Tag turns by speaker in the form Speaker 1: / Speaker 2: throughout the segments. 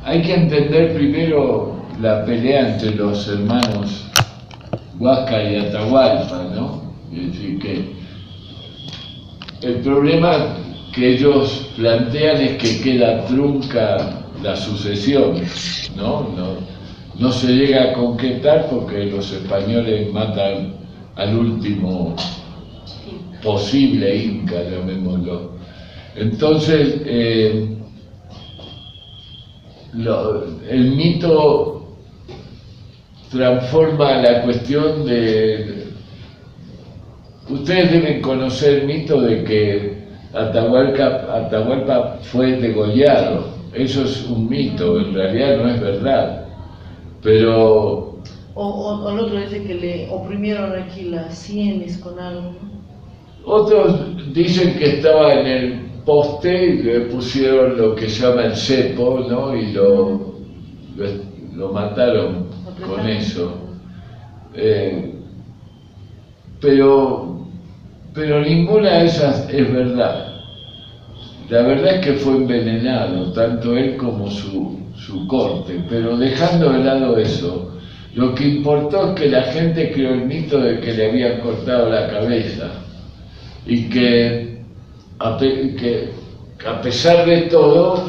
Speaker 1: hay que entender primero la pelea entre los hermanos Huáscar y Atahualpa, ¿no? Es decir, que el problema que ellos plantean es que queda trunca la sucesión, ¿no? No se llega a concretar porque los españoles matan al último posible inca, llamémoslo. Entonces, el mito transforma la cuestión de... Ustedes deben conocer el mito de que Atahualpa fue degollado. Eso es un mito, en realidad no es verdad. Pero...
Speaker 2: O el otro dice que le oprimieron aquí las sienes con algo, ¿no?
Speaker 1: Otros dicen que estaba en el poste y le pusieron lo que se llama el cepo, ¿no? Y lo mataron con eso. Pero ninguna de esas es verdad. La verdad es que fue envenenado, tanto él como su corte. Pero dejando de lado eso, lo que importó es que la gente creó el mito de que le habían cortado la cabeza. Y que a pesar de todo,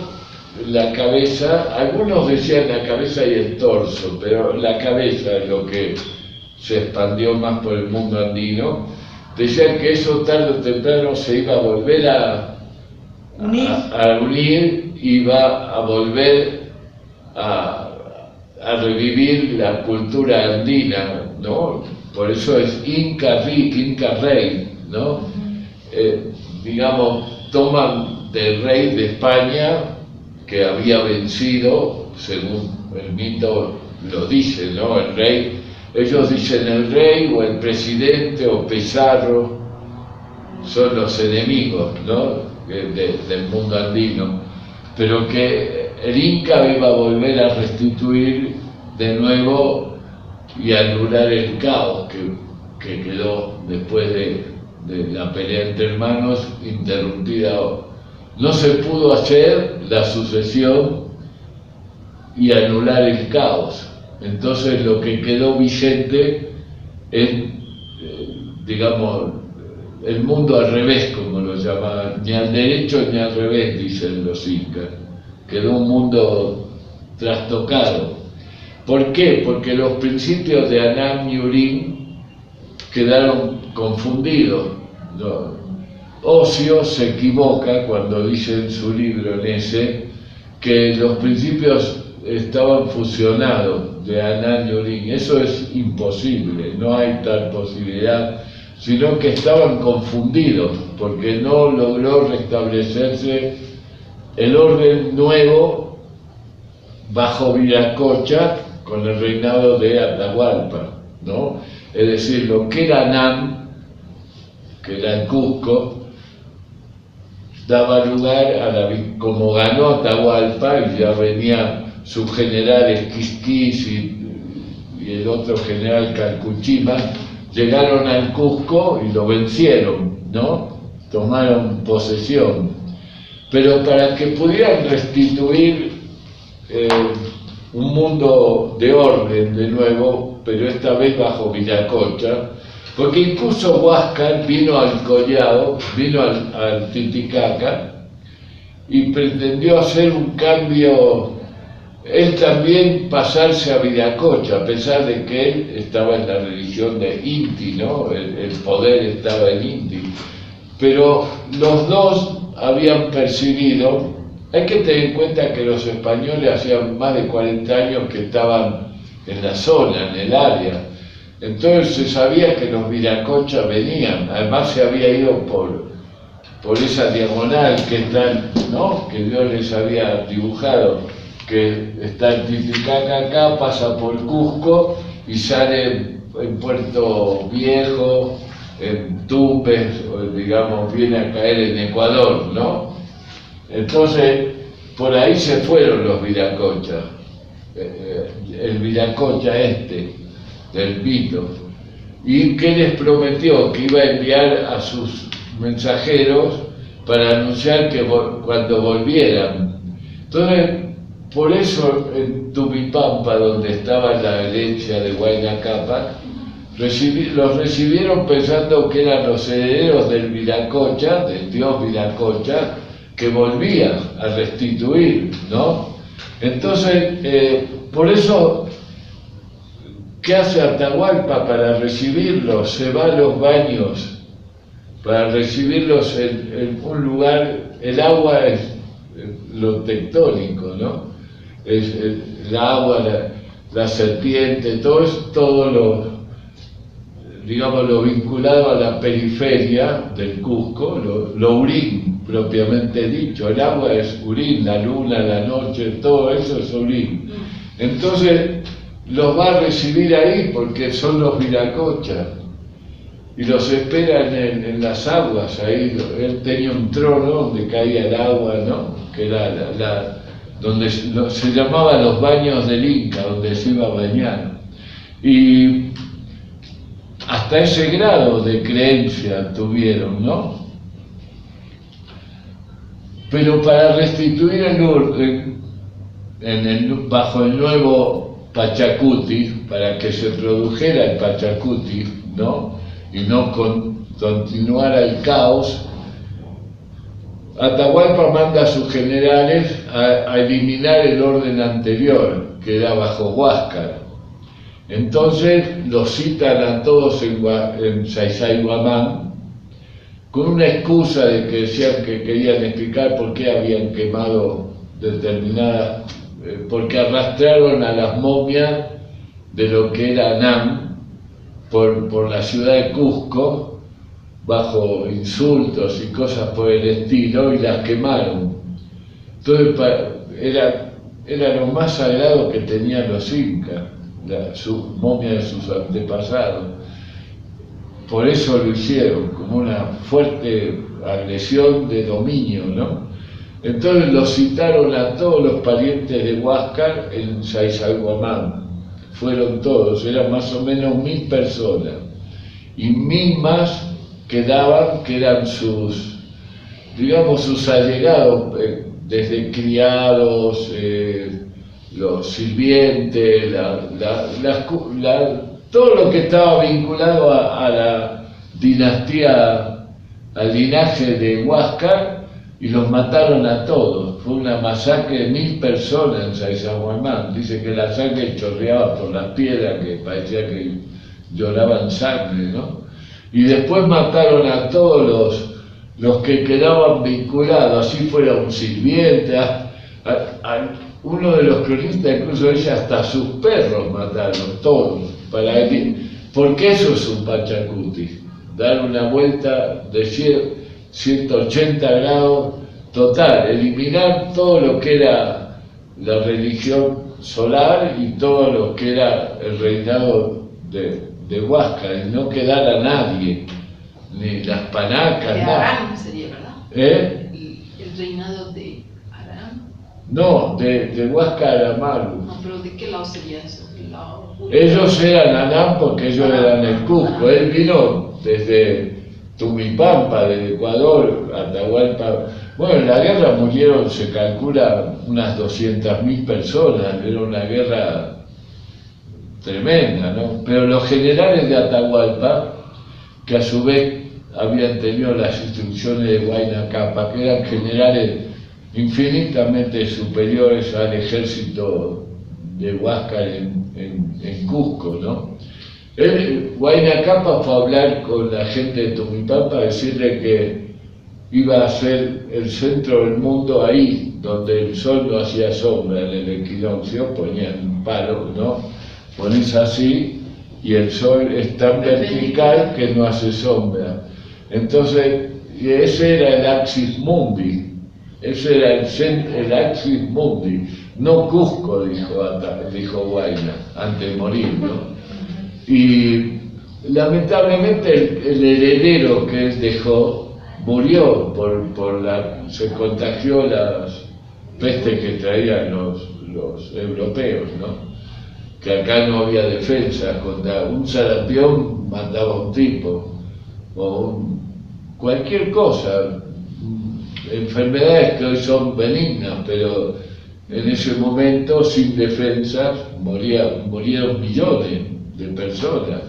Speaker 1: la cabeza, algunos decían la cabeza y el torso, pero la cabeza es lo que se expandió más por el mundo andino, decían que eso tarde o temprano se iba a volver a unir, iba a volver a revivir la cultura andina, ¿no? Por eso es Inca Ric, Inca Rey, ¿no? Digamos, toman del rey de España, que había vencido, según el mito lo dice, ¿no? El rey, ellos dicen el rey o el presidente o Pizarro son los enemigos, ¿no? Del mundo andino, pero que el Inca iba a volver a restituir de nuevo y anular el caos que quedó después de la pelea entre hermanos interrumpida. No se pudo hacer la sucesión y anular el caos. Entonces lo que quedó vigente es, digamos, el mundo al revés, como lo llamaban, ni al derecho ni al revés, dicen los incas. Quedó un mundo trastocado. ¿Por qué? Porque los principios de Anam y Urim quedaron confundidos. Ocio se equivoca cuando dice en su libro, en ese, que los principios estaban fusionados de Anam y Urim. Eso es imposible, no hay tal posibilidad, sino que estaban confundidos, porque no logró restablecerse el orden nuevo bajo Viracocha con el reinado de Atahualpa, ¿no? Es decir, lo que era Anam, que era el Cusco, daba lugar a como ganó Atahualpa y ya venía su general Esquisquís y el otro general Calcuchima, llegaron al Cusco y lo vencieron, ¿no? Tomaron posesión. Pero para que pudieran restituir un mundo de orden de nuevo, pero esta vez bajo Viracocha, porque incluso Huáscar vino al Collado, vino al Titicaca y pretendió hacer un cambio, él también pasarse a Viracocha, a pesar de que él estaba en la religión de Inti, ¿no? El poder estaba en Inti. Pero los dos habían percibido, hay que tener en cuenta que los españoles hacían más de 40 años que estaban en la zona, en el área. Entonces se sabía que los Viracocha venían, además se había ido por esa diagonal que están, ¿no? Que Dios les había dibujado, que está en Titicaca acá, pasa por Cusco y sale en Puerto Viejo, en Tumbes, o digamos, viene a caer en Ecuador, ¿no? Entonces, por ahí se fueron los Viracocha, el Viracocha del Pito, y que les prometió que iba a enviar a sus mensajeros para anunciar que cuando volvieran. Entonces, por eso en Tumipampa, donde estaba la herencia de Huayna Cápac, los recibieron pensando que eran los herederos del Viracocha, del dios Viracocha, que volvía a restituir, ¿no? Entonces, por eso, ¿qué hace Atahualpa para recibirlos? Se va a los baños para recibirlos en un lugar. El agua es lo tectónico, ¿no? Es el agua, la serpiente, todo lo, digamos, lo vinculado a la periferia del Cusco, lo Urín, propiamente dicho. El agua es Urín, la luna, la noche, todo eso es Urín. Entonces los va a recibir ahí porque son los Viracocha y los espera en las aguas. Ahí él tenía un trono donde caía el agua, ¿no? Que era donde se llamaba los baños del Inca, donde se iba a bañar. Y hasta ese grado de creencia tuvieron, ¿no? Pero para restituir el orden bajo el nuevo Pachacuti, para que se produjera el Pachacuti, ¿no? Y no continuara el caos, Atahualpa manda a sus generales a eliminar el orden anterior, que era bajo Huáscar. Entonces los citan a todos en Sacsayhuamán, con una excusa de que decían que querían explicar por qué habían quemado determinadas, porque arrastraron a las momias de lo que era Anam por la ciudad de Cusco, bajo insultos y cosas por el estilo, y las quemaron. Entonces era lo más sagrado que tenían los incas, sus momias de sus antepasados. Por eso lo hicieron, como una fuerte agresión de dominio, ¿no? Entonces los citaron a todos los parientes de Huáscar en Sacsayhuamán. Fueron todos, eran más o menos 1000 personas. Y 1000 más quedaban, que eran sus, digamos, sus allegados, desde criados, los sirvientes, todo lo que estaba vinculado a la dinastía, al linaje de Huáscar, y los mataron a todos. Fue una masacre de 1000 personas en Sacsayhuamán. Dice que la sangre chorreaba por las piedras, que parecía que lloraban sangre, ¿no? Y después mataron a todos los que quedaban vinculados, así fuera un sirviente, uno de los cronistas, incluso ella, hasta sus perros mataron, todos, porque eso es un Pachacuti, dar una vuelta de 180 grados total, eliminar todo lo que era la religión solar y todo lo que era el reinado de Huáscar, y no quedar a nadie, ni las panacas, nada.
Speaker 3: Arán sería, ¿verdad? El reinado de Arán.
Speaker 1: No, de Huáscar a Amaru.
Speaker 3: No, pero ¿de qué lado sería eso?
Speaker 1: Ellos eran Anam porque ellos eran el Cusco. Él vino desde Tumipampa, de Ecuador, Atahualpa. Bueno, en la guerra murieron, se calcula, unas 200.000 personas. Era una guerra tremenda, ¿no? Pero los generales de Atahualpa, que a su vez habían tenido las instrucciones de Huayna Cápac, que eran generales infinitamente superiores al ejército de Huáscar en Cusco, ¿no? Huayna Cápac fue a hablar con la gente de Tumipampa, a decirle que iba a ser el centro del mundo ahí, donde el sol no hacía sombra. En el equinoccio ponían un palo, ¿no? Pones así y el sol es tan vertical que no hace sombra. Entonces, ese era el Axis Mundi, ese era el Axis Mundi, no Cusco, dijo Huayna, antes de morir, ¿no? Y lamentablemente el heredero que él dejó murió se contagió las pestes que traían los europeos, ¿no? Que acá no había defensa, contra un sarampión mataba un tipo, o cualquier cosa, enfermedades que hoy son benignas, pero en ese momento sin defensas, murieron millones de personas,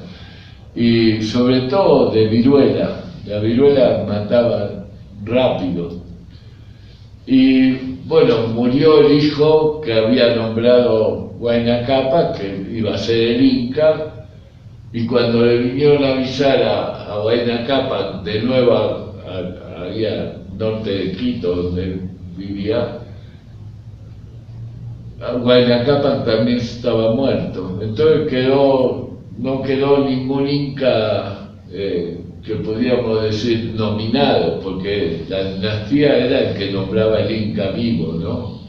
Speaker 1: y sobre todo de viruela. La viruela mataba rápido. Y bueno, murió el hijo que había nombrado Huayna Cápac, que iba a ser el Inca, y cuando le vinieron a avisar a Huayna Cápac, de nuevo ahí al norte de Quito, donde vivía, Huayna Cápac también estaba muerto. Entonces no quedó ningún Inca que podríamos decir nominado, porque la dinastía era el que nombraba el Inca vivo, ¿no?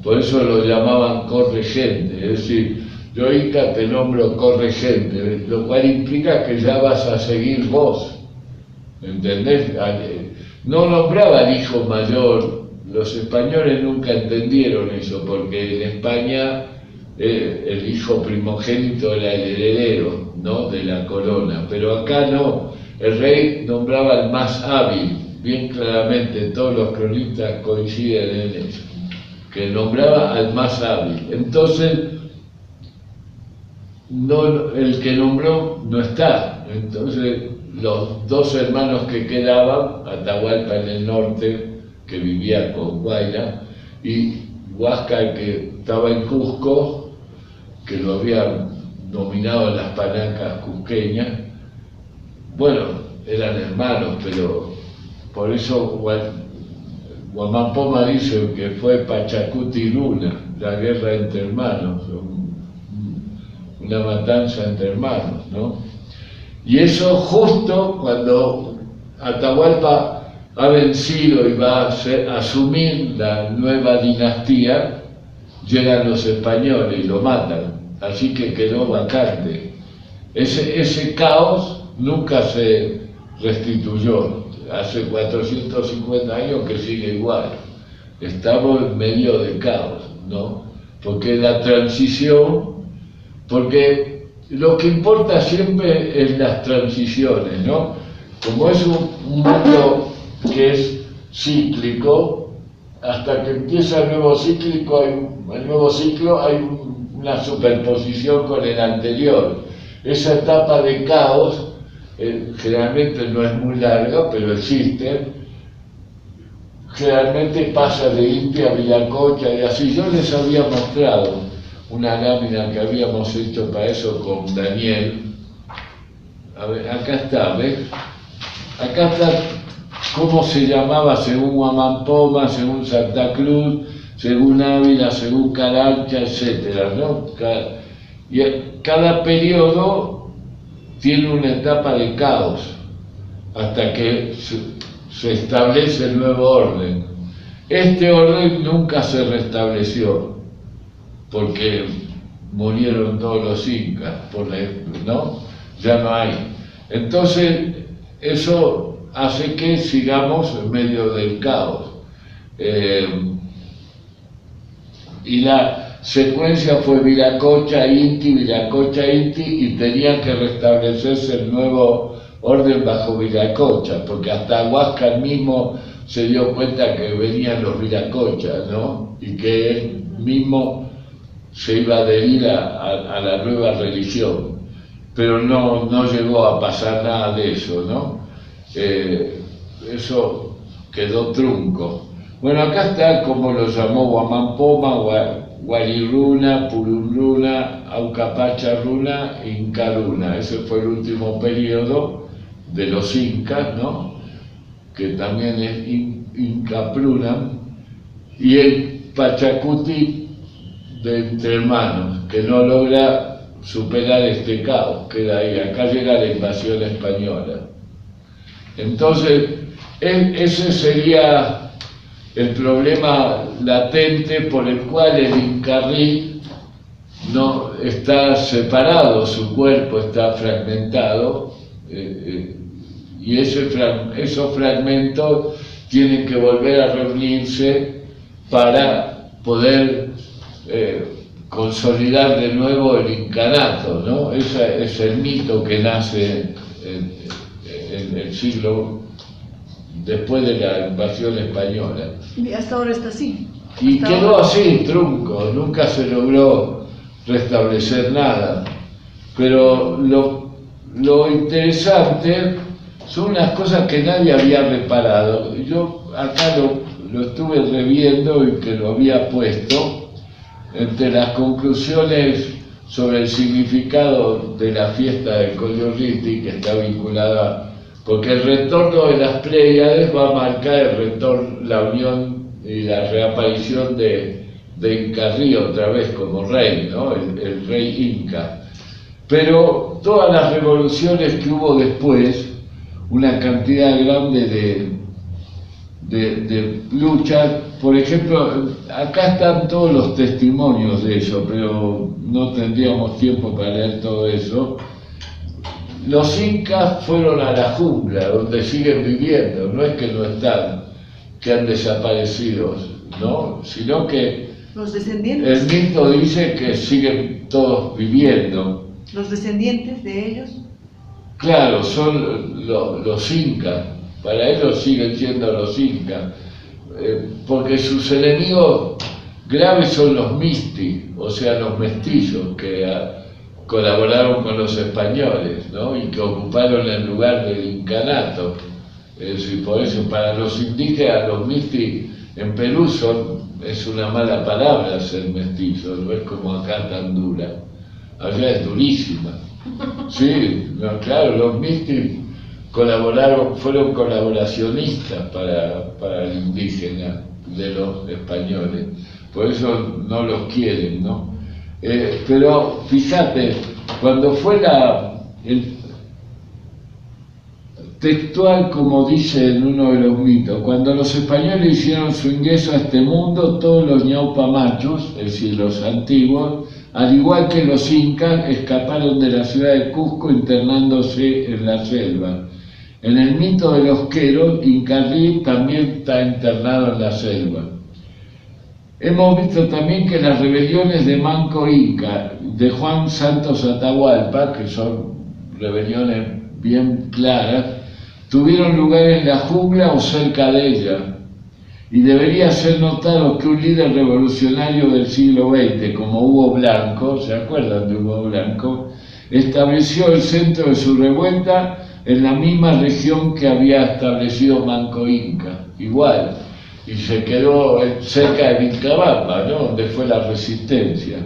Speaker 1: Por eso lo llamaban corregente, es decir, yo Inca te nombro corregente, lo cual implica que ya vas a seguir vos, ¿entendés? No nombraba al hijo mayor, los españoles nunca entendieron eso, porque en España el hijo primogénito era el heredero, ¿no?, de la corona, pero acá no. El rey nombraba al más hábil, bien claramente, todos los cronistas coinciden en eso, que nombraba al más hábil. Entonces, el que nombró no está. Entonces, los dos hermanos que quedaban, Atahualpa en el norte, que vivía con Huayna, y Huáscar, que estaba en Cusco, que lo habían nominado en las panacas cusqueñas. Bueno, eran hermanos, pero por eso Guamán Poma dice que fue Pachacuti y Luna, la guerra entre hermanos, una matanza entre hermanos, ¿no? Y eso justo cuando Atahualpa ha vencido y va a asumir la nueva dinastía, llegan los españoles y lo matan, así que quedó vacante. Ese caos nunca se restituyó, hace 450 años que sigue igual. Estamos en medio de caos, ¿no? Porque la transición, porque lo que importa siempre es las transiciones, ¿no? Como es un mundo que es cíclico, hasta que empieza el nuevo ciclo hay una superposición con el anterior. Esa etapa de caos generalmente no es muy larga, pero existe. Generalmente pasa de Inti a Viracocha y así. Yo les había mostrado una lámina que habíamos hecho para eso con Daniel. A ver, acá está, ¿ves? Acá está cómo se llamaba según Guamán Poma, según Santa Cruz, según Ávila, según Carancha, etcétera, ¿no? Y cada periodo tiene una etapa de caos hasta que se establece el nuevo orden. Este orden nunca se restableció porque murieron todos los incas, ¿no? Ya no hay. Entonces eso hace que sigamos en medio del caos. Y la secuencia fue Viracocha, Inti, y tenía que restablecerse el nuevo orden bajo Viracocha, porque hasta Huáscar mismo se dio cuenta que venían los Viracochas, ¿no? Y que él mismo se iba a adherir a la nueva religión, pero no llegó a pasar nada de eso, ¿no? Eso quedó trunco. Bueno, acá está como lo llamó Guamán Poma, Guariruna, Pururuna, Aucapacharuna, Incaruna. Ese fue el último periodo de los incas, ¿no? Que también es Incapruna, y el Pachacuti de entre hermanos, que no logra superar este caos, queda ahí. Acá llega la invasión española. Entonces, ese sería el problema latente por el cual el Incarrí no está separado, su cuerpo está fragmentado, y esos fragmentos tienen que volver a reunirse para poder consolidar de nuevo el incanato, ¿no? Ese es el mito que nace en el siglo después de la invasión española.
Speaker 2: Y hasta ahora está así.
Speaker 1: Y quedó así, trunco, nunca se logró restablecer nada. Pero lo interesante son unas cosas que nadie había reparado. Yo acá lo estuve reviendo y que lo había puesto entre las conclusiones sobre el significado de la fiesta de Colliouriti, que está vinculada, porque el retorno de las Pléyades va a marcar el retorno, la unión y la reaparición de Incarí otra vez como rey, ¿no? El rey Inca. Pero todas las revoluciones que hubo después, una cantidad grande de luchas, por ejemplo, acá están todos los testimonios de eso, pero no tendríamos tiempo para leer todo eso. Los incas fueron a la jungla, donde siguen viviendo, no es que no están, que han desaparecido, ¿no? Sino que
Speaker 2: los descendientes,
Speaker 1: el mito dice que siguen todos viviendo.
Speaker 2: Los descendientes de ellos.
Speaker 1: Claro, son los incas, para ellos siguen siendo los incas, porque sus enemigos graves son los misti, o sea, los mestizos que colaboraron con los españoles, ¿no? Y que ocuparon el lugar del incanato. Es decir, por eso para los indígenas, los misti en Perú es una mala palabra ser mestizo, no es como acá tan dura, allá es durísima. Sí, no, claro, los misti fueron colaboracionistas para el indígena de los españoles, por eso no los quieren, ¿no? Pero fíjate, cuando fue el textual, como dice en uno de los mitos, cuando los españoles hicieron su ingreso a este mundo, todos los ñaupamachos, es decir, los antiguos, al igual que los incas, escaparon de la ciudad de Cusco internándose en la selva. En el mito de los queros, Incarí también está internado en la selva. Hemos visto también que las rebeliones de Manco Inca, de Juan Santos Atahualpa, que son rebeliones bien claras, tuvieron lugar en la jungla o cerca de ella. Y debería ser notado que un líder revolucionario del siglo XX, como Hugo Blanco, ¿se acuerdan de Hugo Blanco?, estableció el centro de su revuelta en la misma región que había establecido Manco Inca, igual, y se quedó cerca de Vilcabamba, ¿no?, donde fue la resistencia.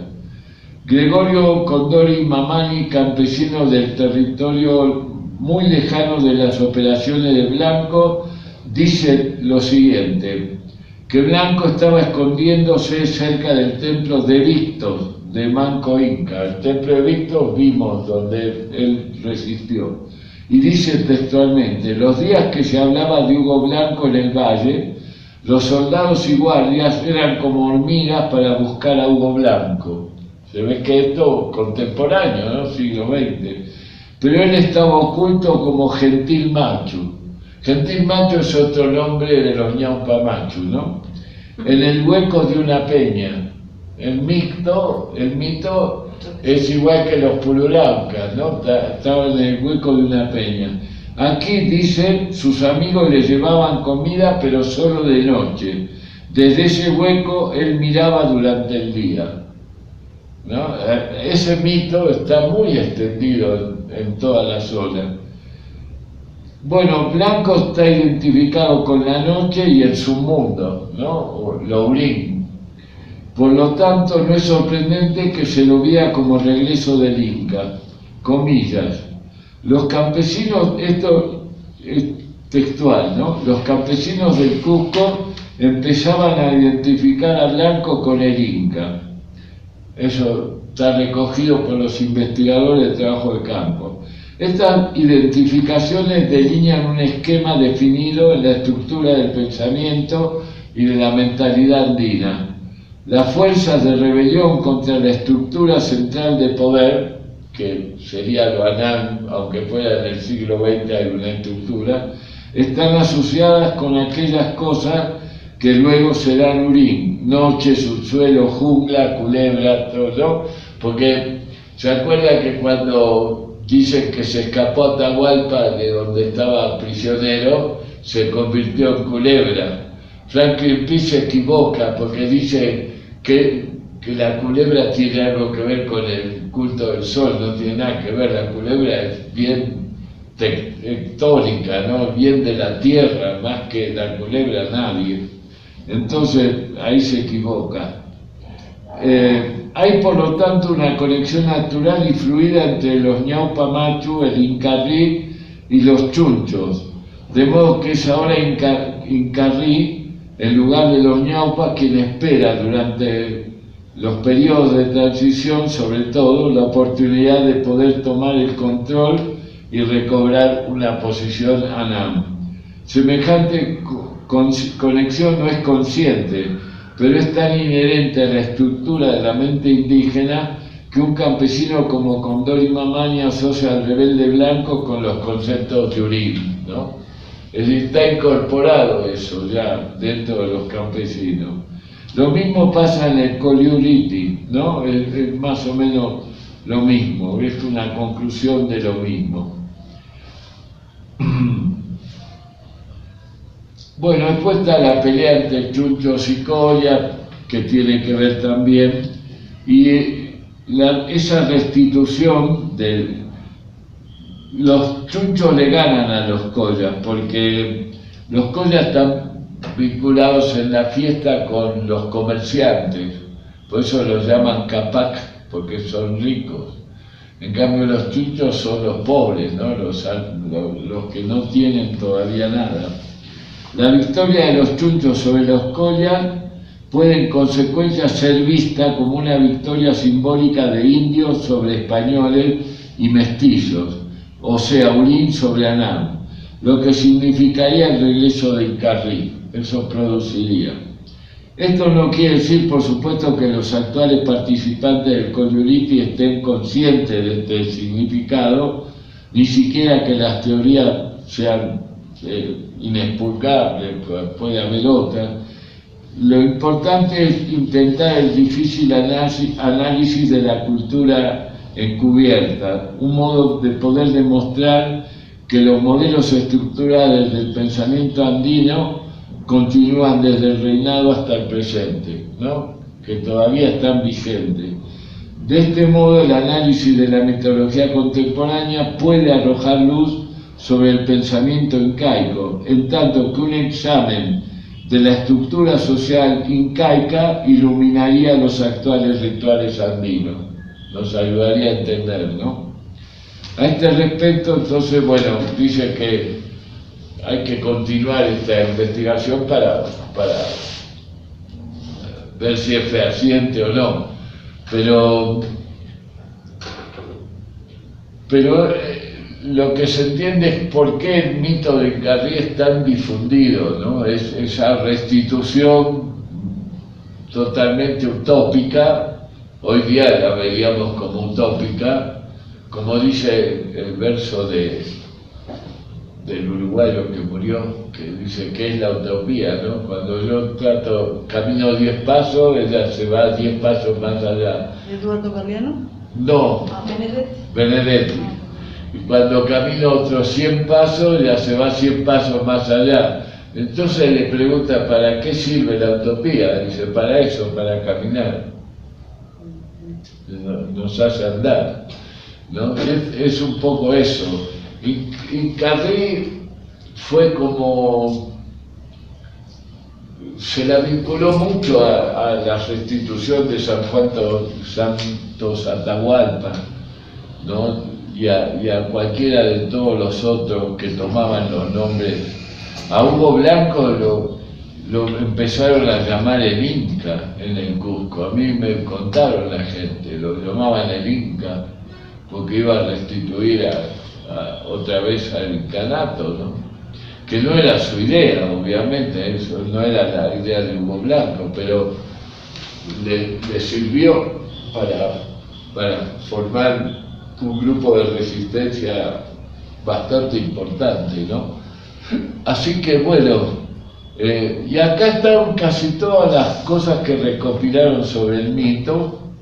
Speaker 1: Gregorio Condori Mamani, campesino del territorio muy lejano de las operaciones de Blanco, dice lo siguiente, que Blanco estaba escondiéndose cerca del templo de Victos, de Manco Inca. El templo de Victos vimos donde él resistió. Y dice textualmente, los días que se hablaba de Hugo Blanco en el valle, los soldados y guardias eran como hormigas para buscar a Hugo Blanco. Se ve que esto contemporáneo, ¿no?, siglo XX. Pero él estaba oculto como Gentil Machu. Gentil Machu es otro nombre de los ñaupamachos, ¿no? En el hueco de una peña. El mito es igual que los pururaucas, ¿no? Estaban en el hueco de una peña. Aquí dice, sus amigos le llevaban comida, pero solo de noche. Desde ese hueco él miraba durante el día, ¿no? Ese mito está muy extendido en toda la zona. Bueno, Blanco está identificado con la noche y el submundo, ¿no?, o Lourín. Por lo tanto, no es sorprendente que se lo vea como regreso del Inca. Comillas. Los campesinos, esto es textual, ¿no? Los campesinos del Cusco empezaban a identificar a Blanco con el Inca. Eso está recogido por los investigadores de trabajo de campo. Estas identificaciones delinean un esquema definido en la estructura del pensamiento y de la mentalidad andina. Las fuerzas de rebelión contra la estructura central de poder, que sería lo Anán, aunque fuera en el siglo XX hay una estructura, están asociadas con aquellas cosas que luego serán Urín, noche, subsuelo, jungla, culebra, todo, ¿no? Porque se acuerda que cuando dicen que se escapó a Atahualpa de donde estaba prisionero, se convirtió en culebra. Franklin Pierce se equivoca porque dice que la culebra tiene algo que ver con el culto del sol, no tiene nada que ver, la culebra es bien tectónica, ¿no? Bien de la tierra, más que la culebra nadie. Entonces ahí se equivoca. Hay por lo tanto una conexión natural y fluida entre los ñaupa machu, el Incarrí y los chunchos, de modo que es ahora Incarrí, en lugar de los ñaupas, quien espera durante los periodos de transición, sobre todo, la oportunidad de poder tomar el control y recobrar una posición ANAM. Semejante conexión no es consciente, pero es tan inherente a la estructura de la mente indígena que un campesino como Condori Mamani asocia al rebelde blanco con los conceptos de Uribe, ¿no? Es decir, está incorporado eso ya dentro de los campesinos. Lo mismo pasa en el Coliuriti, ¿no? Es más o menos lo mismo, es una conclusión de lo mismo. Bueno, después está la pelea entre chunchos y collas, que tiene que ver también, y esa restitución de los chunchos le ganan a los collas, porque los collas están vinculados en la fiesta con los comerciantes, por eso los llaman capac, porque son ricos. En cambio los chunchos son los pobres, ¿no? Los que no tienen todavía nada. La victoria de los chunchos sobre los collas puede en consecuencia ser vista como una victoria simbólica de indios sobre españoles y mestizos, o sea, Urín sobre Anam, lo que significaría el regreso de Incarrí. Eso produciría. Esto no quiere decir, por supuesto, que los actuales participantes del Coliuriti estén conscientes de este significado, ni siquiera que las teorías sean inexpurgables, puede haber otras. Lo importante es intentar el difícil análisis de la cultura encubierta, un modo de poder demostrar que los modelos estructurales del pensamiento andino continúan desde el reinado hasta el presente, ¿no? Que todavía están vigentes. De este modo, el análisis de la mitología contemporánea puede arrojar luz sobre el pensamiento incaico, en tanto que un examen de la estructura social incaica iluminaría los actuales rituales andinos, nos ayudaría a entender, ¿no? A este respecto, entonces, bueno, dice que hay que continuar esta investigación para ver si es fehaciente o no, pero lo que se entiende es por qué el mito de Incarrí es tan difundido, ¿no? Es esa restitución totalmente utópica, hoy día la veríamos como utópica, como dice el verso del uruguayo que murió, que dice que es la utopía, ¿no? Cuando yo camino 10 pasos, ella se va 10 pasos más allá.
Speaker 2: ¿Eduardo Galeano?
Speaker 1: No, Benedetti. Y cuando camino otros 100 pasos, ya se va 100 pasos más allá. Entonces le pregunta, ¿para qué sirve la utopía? Dice, para eso, para caminar. Nos hace andar, ¿no? Es un poco eso. Incarrí fue como, se la vinculó mucho a la restitución de Santos Atahualpa, ¿no? Y a cualquiera de todos los otros que tomaban los nombres. A Hugo Blanco lo empezaron a llamar el Inca en el Cusco. A mí me contaron la gente, lo llamaban el Inca porque iba a restituir otra vez al incanato, ¿no? Que no era su idea, obviamente, eso no era la idea de Hugo Blanco, pero le sirvió para formar un grupo de resistencia bastante importante, ¿no? Así que bueno, y acá están casi todas las cosas que recopilaron sobre el mito,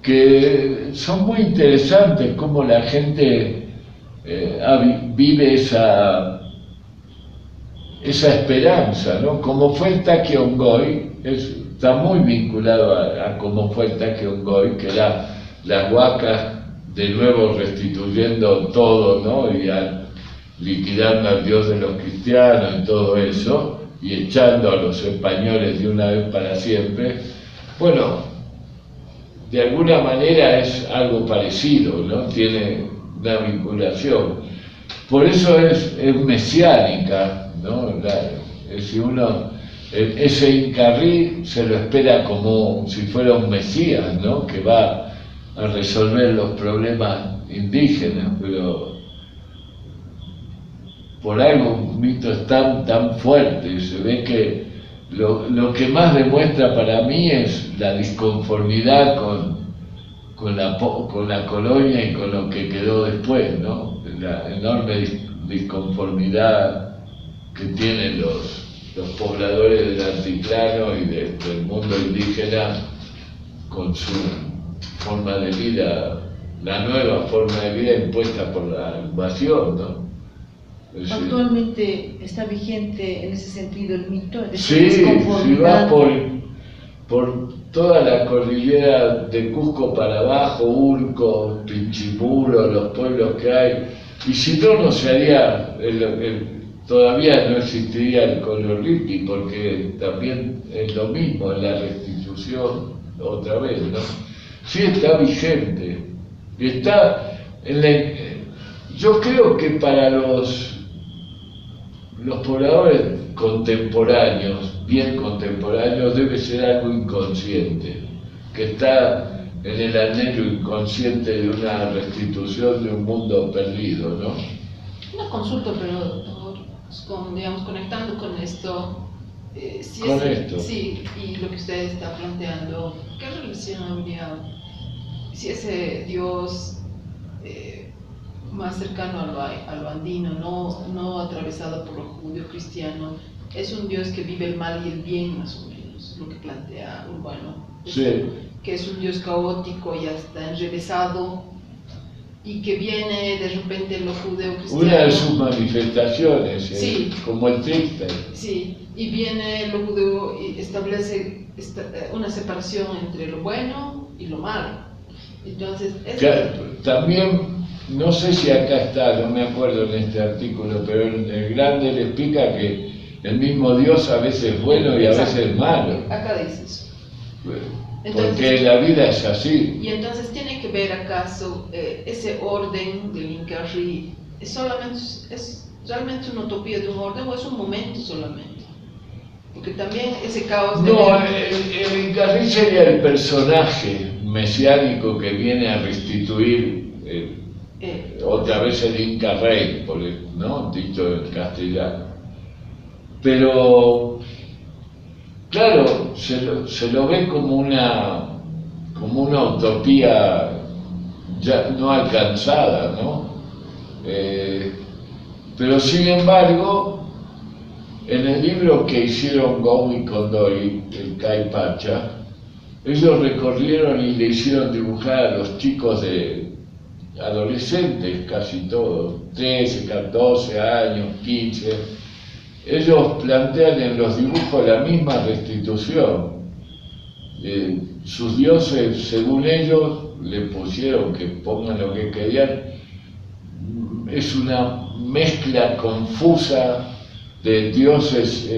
Speaker 1: que son muy interesantes, cómo la gente vive esa esperanza, ¿no? Como fue el Taki Ongoy, está muy vinculado a cómo fue el Taki Ongoy, que era las huacas de nuevo restituyendo todo, ¿no? Y liquidando al Dios de los cristianos y todo eso, y echando a los españoles de una vez para siempre. Bueno, de alguna manera es algo parecido, ¿no? Tiene una vinculación. Por eso es mesiánica, ¿no? Ese Incarrí se lo espera como si fuera un mesías, ¿no? Que va a resolver los problemas indígenas, pero por algo un mito es tan fuerte. Se ve que lo que más demuestra para mí es la disconformidad con la colonia y con lo que quedó después, ¿no? La enorme disconformidad que tienen los pobladores del altiplano y del mundo indígena con su forma de vida, la nueva forma de vida impuesta por la invasión, ¿no?
Speaker 2: Actualmente está vigente en ese sentido el mito de
Speaker 1: sí, si vas por toda la cordillera de Cusco para abajo, Urco, Pinchimulo, los pueblos que hay, y si no se haría, todavía no existiría el Colorriti, porque también es lo mismo, la restitución, otra vez, ¿no? Sí está vigente, está yo creo que para los pobladores contemporáneos, bien contemporáneos, debe ser algo inconsciente, que está en el anhelo inconsciente de una restitución de un mundo perdido, ¿no?
Speaker 3: Una consulta, pero digamos, conectando con esto, sí, y lo que usted está planteando, ¿qué relación habría si ese Dios más cercano a lo andino, no atravesado por lo judío-cristiano, es un Dios que vive el mal y el bien, más o menos, lo que plantea Urbano?
Speaker 1: Sí.
Speaker 3: Que es un Dios caótico y hasta enrevesado, y que viene de repente en lo judeo-cristiano.
Speaker 1: Una de sus manifestaciones,
Speaker 3: sí,
Speaker 1: como el trickster.
Speaker 3: Sí, y viene lo judeo y establece una separación entre lo bueno y lo malo. Entonces,
Speaker 1: también, no sé si acá está, no me acuerdo en este artículo, pero en el grande le explica que el mismo Dios a veces es bueno y a veces es malo.
Speaker 3: Acá dice eso.
Speaker 1: Entonces, porque la vida es así.
Speaker 3: Y entonces tiene que ver acaso ese orden del Incarrí, ¿es realmente una utopía de un orden o es un momento solamente? Porque también ese caos...
Speaker 1: No, el Incarrí sería el personaje mesiánico que viene a restituir otra vez el Inca Rey, ¿no? Dicho en castellano. Pero claro, se lo ve como una utopía ya no alcanzada, ¿no? Pero sin embargo, en el libro que hicieron Gou y Condori, el Cay Pacha, ellos recorrieron y le hicieron dibujar a los chicos adolescentes, casi todos, 13, 14 años, 15. Ellos plantean en los dibujos la misma restitución. Sus dioses, según ellos, le pusieron que pongan lo que querían. Es una mezcla confusa de dioses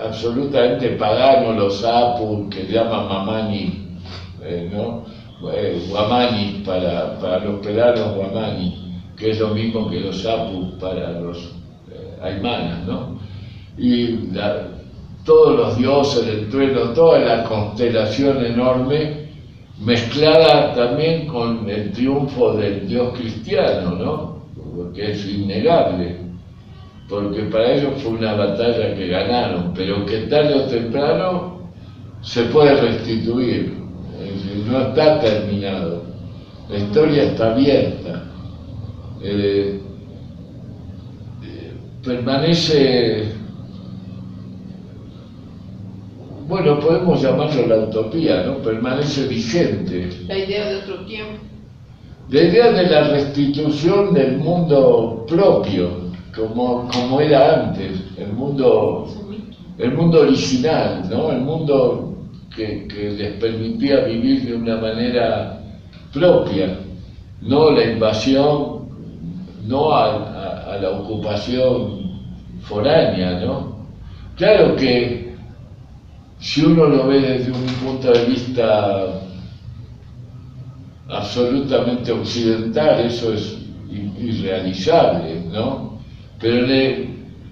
Speaker 1: absolutamente paganos, los Apu, que llaman Mamani, ¿no? Guamani para los pelanos, Guamani, que es lo mismo que los Apu para los Aymanas, ¿no? Y todos los dioses del trueno, toda la constelación enorme, mezclada también con el triunfo del Dios cristiano, ¿no? Porque es innegable, porque para ellos fue una batalla que ganaron, pero que tarde o temprano se puede restituir, no está terminado, la historia está abierta. Permanece, bueno, podemos llamarlo la utopía, ¿no? Permanece vigente.
Speaker 3: La idea de otro tiempo.
Speaker 1: La idea de la restitución del mundo propio, como era antes, el mundo original, ¿no? El mundo que les permitía vivir de una manera propia, no la invasión, no a la ocupación foránea, ¿no? Claro que si uno lo ve desde un punto de vista absolutamente occidental, eso es irrealizable, ¿no? Pero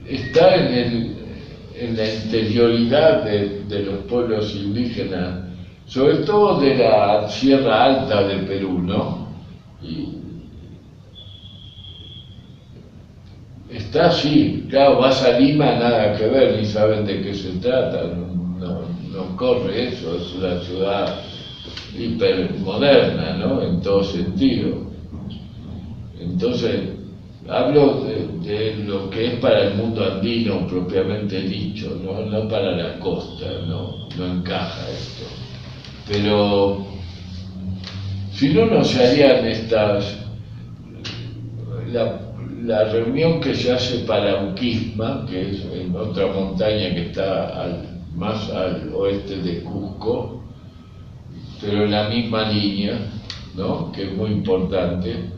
Speaker 1: está en la interioridad de los pueblos indígenas, sobre todo de la Sierra Alta de Perú, ¿no? Y está así, claro, vas a Lima, nada que ver, ni saben de qué se trata, no corre eso, es una ciudad hipermoderna, ¿no? En todo sentido. Entonces, hablo de lo que es para el mundo andino propiamente dicho, no para la costa, no encaja esto. Pero si no se harían la reunión que se hace para Uquisma, que es en otra montaña que está más al oeste de Cusco, pero en la misma línea, ¿no? Que es muy importante.